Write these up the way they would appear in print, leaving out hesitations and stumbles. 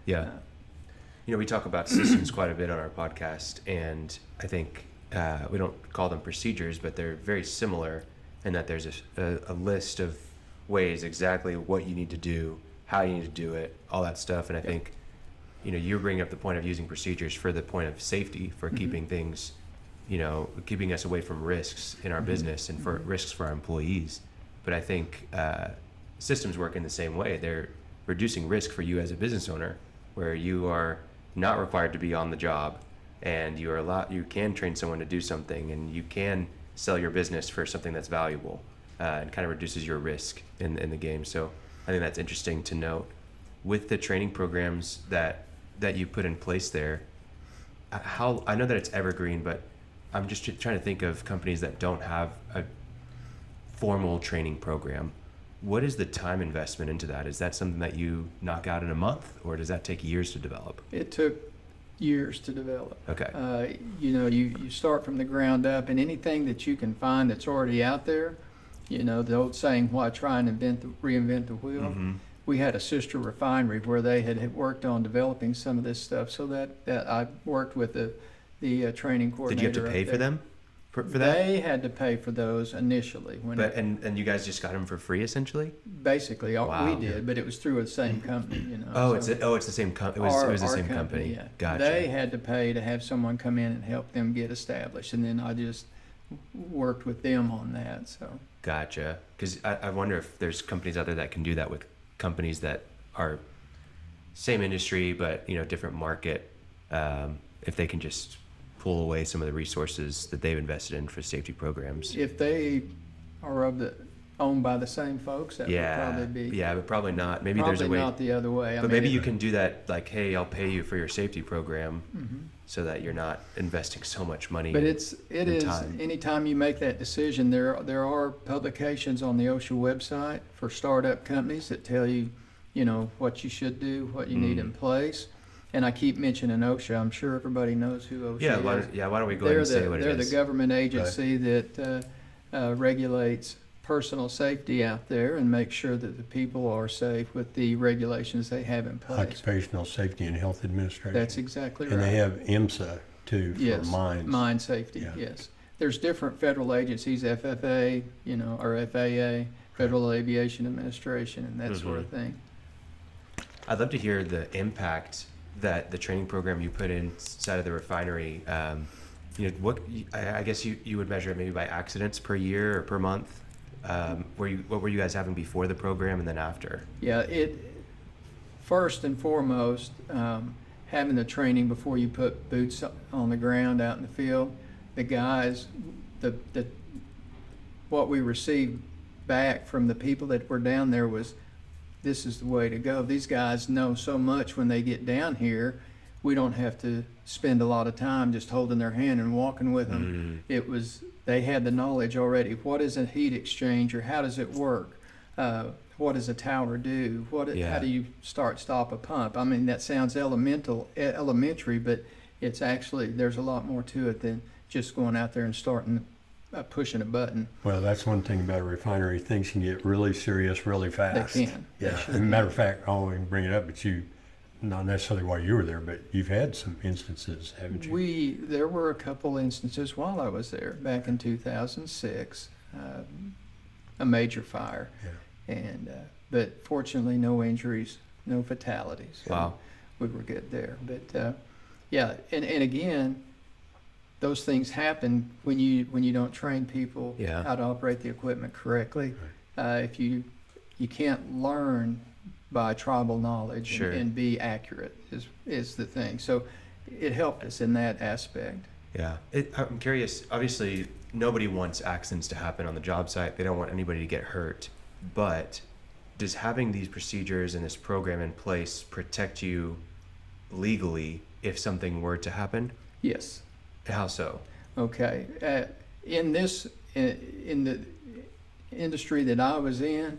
Yeah. We talk about systems quite a bit on our podcast, and I think we don't call them procedures, but they're very similar in that there's a list of ways exactly what you need to do, how you need to do it, all that stuff. And I think, you're bringing up the point of using procedures for the point of safety, for keeping things, keeping us away from risks in our business and for risks for our employees. But I think systems work in the same way. They're reducing risk for you as a business owner, where you are not required to be on the job, and you can train someone to do something, and you can sell your business for something that's valuable, and kind of reduces your risk in the game. So I think that's interesting to note. With the training programs that you put in place there, I know that it's evergreen, but I'm just trying to think of companies that don't have a formal training program. What is the time investment into that? Is that something that you knock out in a month, or does that take years to develop? It took years to develop. Okay. You start from the ground up, and anything that you can find that's already out there, the old saying, why try and reinvent the wheel? Mm-hmm. We had a sister refinery where they had worked on developing some of this stuff, so that I worked with the training coordinator. Did you have to pay for them? For that? They had to pay for those initially. And you guys just got them for free, essentially? Basically, Wow. we did, but it was through the same company, It's the same company. It was the same company. Yeah. Gotcha. They had to pay to have someone come in and help them get established, and then I just worked with them on that. So. Gotcha. Because I wonder if there's companies out there that can do that with companies that are same industry but different market. If they can just pull away some of the resources that they've invested in for safety programs. If they are owned by the same folks, that would probably be. Yeah, but probably not. Maybe probably there's a way. Not the other way. But maybe you can do that, like, hey, I'll pay you for your safety program, so that you're not investing so much money. But it is time. anytime you make that decision, there are publications on the OSHA website for startup companies that tell you, what you should do, what you need in place. And I keep mentioning OSHA. I'm sure everybody knows who OSHA is. Why don't we go ahead and say what it is? They're the government agency that regulates personal safety out there and makes sure that the people are safe with the regulations they have in place. Occupational Safety and Health Administration. That's exactly right. And they have IMSA too for mines. Mine safety, yes. There's different federal agencies, FFA, or FAA, Federal Aviation Administration, and that sort of thing. I'd love to hear the impact that the training program you put inside of the refinery, what I guess you would measure it maybe by accidents per year or per month. What were you guys having before the program and then after? Yeah, first and foremost, having the training before you put boots on the ground out in the field, the guys, what we received back from the people that were down there was, this is the way to go. These guys know so much when they get down here. We don't have to spend a lot of time just holding their hand and walking with them. They had the knowledge already. What is a heat exchanger? How does it work? What does a tower do? How do you stop a pump? I mean, that sounds elementary, but it's actually, there's a lot more to it than just going out there and starting pushing a button. Well, that's one thing about a refinery. Things can get really serious really fast. They can. Yeah. As a matter of fact, I won't even bring it up, but not necessarily while you were there, but you've had some instances, haven't you? There were a couple instances while I was there back in 2006, a major fire, but fortunately no injuries, no fatalities. Wow. We were good there, but and again, those things happen when you don't train people how to operate the equipment correctly. If you can't learn by tribal knowledge and be accurate is the thing. So it helped us in that aspect. Yeah. I'm curious, obviously nobody wants accidents to happen on the job site. They don't want anybody to get hurt. But does having these procedures and this program in place protect you legally if something were to happen? Yes. How so? Okay. In the industry that I was in,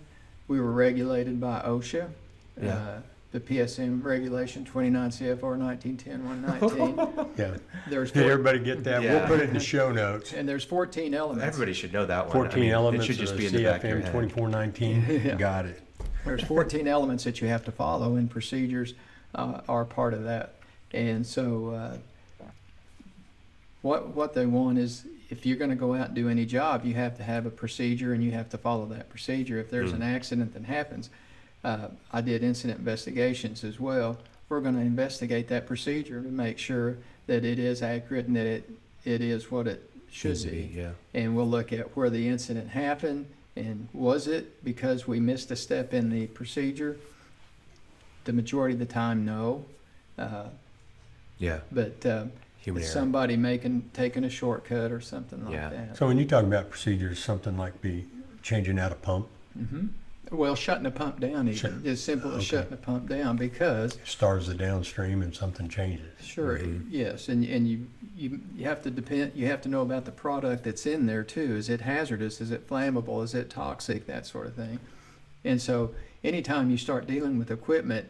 we were regulated by OSHA. The PSM regulation 29 CFR 1910-119. Yeah. Did everybody get that? Yeah. We'll put it in the show notes. And there's 14 elements. Everybody should know that one. 14 elements. It should just of be in the back of your CFM head. 2419. Got it. There's 14 elements that you have to follow in procedures. are part of that. And so what they want is, if you're going to go out and do any job, you have to have a procedure and you have to follow that procedure. If there's an accident that happens, I did incident investigations as well. We're going to investigate that procedure to make sure that it is accurate and that it is what it should be. Yeah. And we'll look at where the incident happened, and was it because we missed a step in the procedure? The majority of the time, no. Yeah. But Human it's error. somebody taking a shortcut or something like Yeah. that. So when you talk about procedures, something like be changing out a pump, Hmm. Well, shutting a pump down, even as simple as Okay. shutting a pump down, because stars the downstream and something changes. sure, yes, and you have to know about the product that's in there too. Is it hazardous? Is it flammable? Is it toxic? That sort of thing. And so, anytime you start dealing with equipment,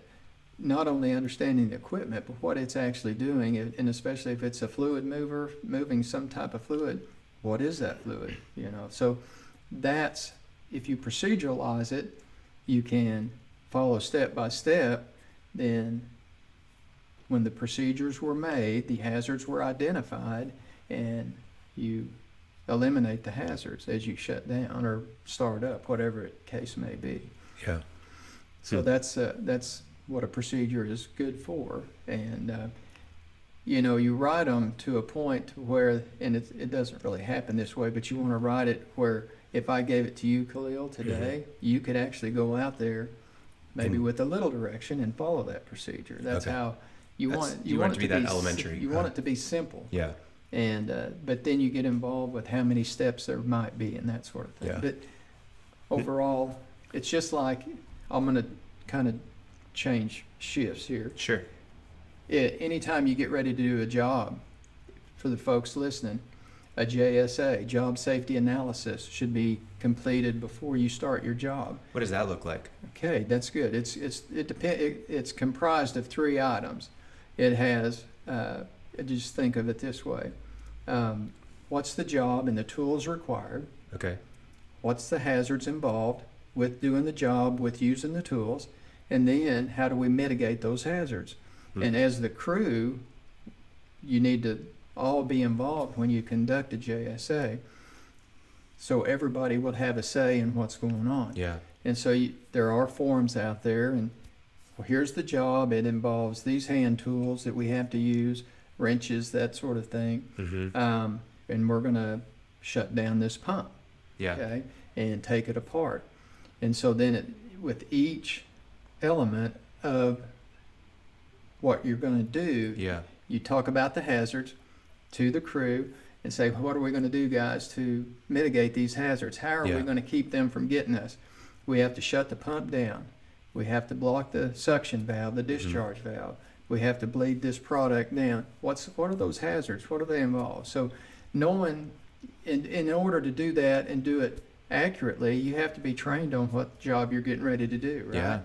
not only understanding the equipment, but what it's actually doing, and especially if it's a fluid mover moving some type of fluid, what is that fluid? So that's, if you proceduralize it, you can follow step by step. Then when the procedures were made, the hazards were identified, and you eliminate the hazards as you shut down or start up, whatever the case may be. Yeah. So that's what a procedure is good for. And you write them to a point where, and it doesn't really happen this way, but you want to write it where, if I gave it to you, Khalil, today, you could actually go out there, maybe And- with a little direction, and follow that procedure. That's Okay. how you That's- want it. you want it to be that elementary, You want it to be simple. Yeah. And but then you get involved with how many steps there might be and that sort of thing. Yeah. But overall, it's just like, I'm going to kind of change shifts here. Sure. Anytime you get ready to do a job, for the folks listening, a JSA, job safety analysis, should be completed before you start your job. What does that look like? Okay, that's good. It's comprised of 3 items. It has, just think of it this way. What's the job and the tools required? Okay. What's the hazards involved with doing the job, with using the tools? And then how do we mitigate those hazards? And as the crew, you need to all be involved when you conduct a JSA, so everybody will have a say in what's going on. Yeah. And so there are forms out there, and well, here's the job. It involves these hand tools that we have to use, wrenches, that sort of thing. Mm-hmm. And we're going to shut down this pump, Yeah. okay, and take it apart. And so then with each element of what you're going to do, Yeah. you talk about the hazards to the crew and say, what are we going to do, guys, to mitigate these hazards? How are we Yeah. going to keep them from getting us? We have to shut the pump down. We have to block the suction valve, the discharge valve. We have to bleed this product down. What are those hazards? What do they involve? So knowing, in order to do that and do it accurately, you have to be trained on what job you're getting ready to do, right? Yeah.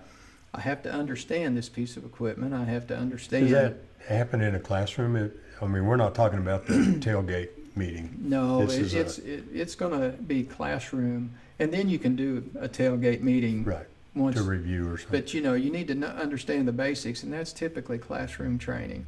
I have to understand this piece of equipment. I have to understand. Does that happen in a classroom? I mean, we're not talking about the tailgate meeting. No, This is it's going to be classroom, and then you can do a tailgate meeting Right, once. to review or something. But you need to understand the basics, and that's typically classroom training.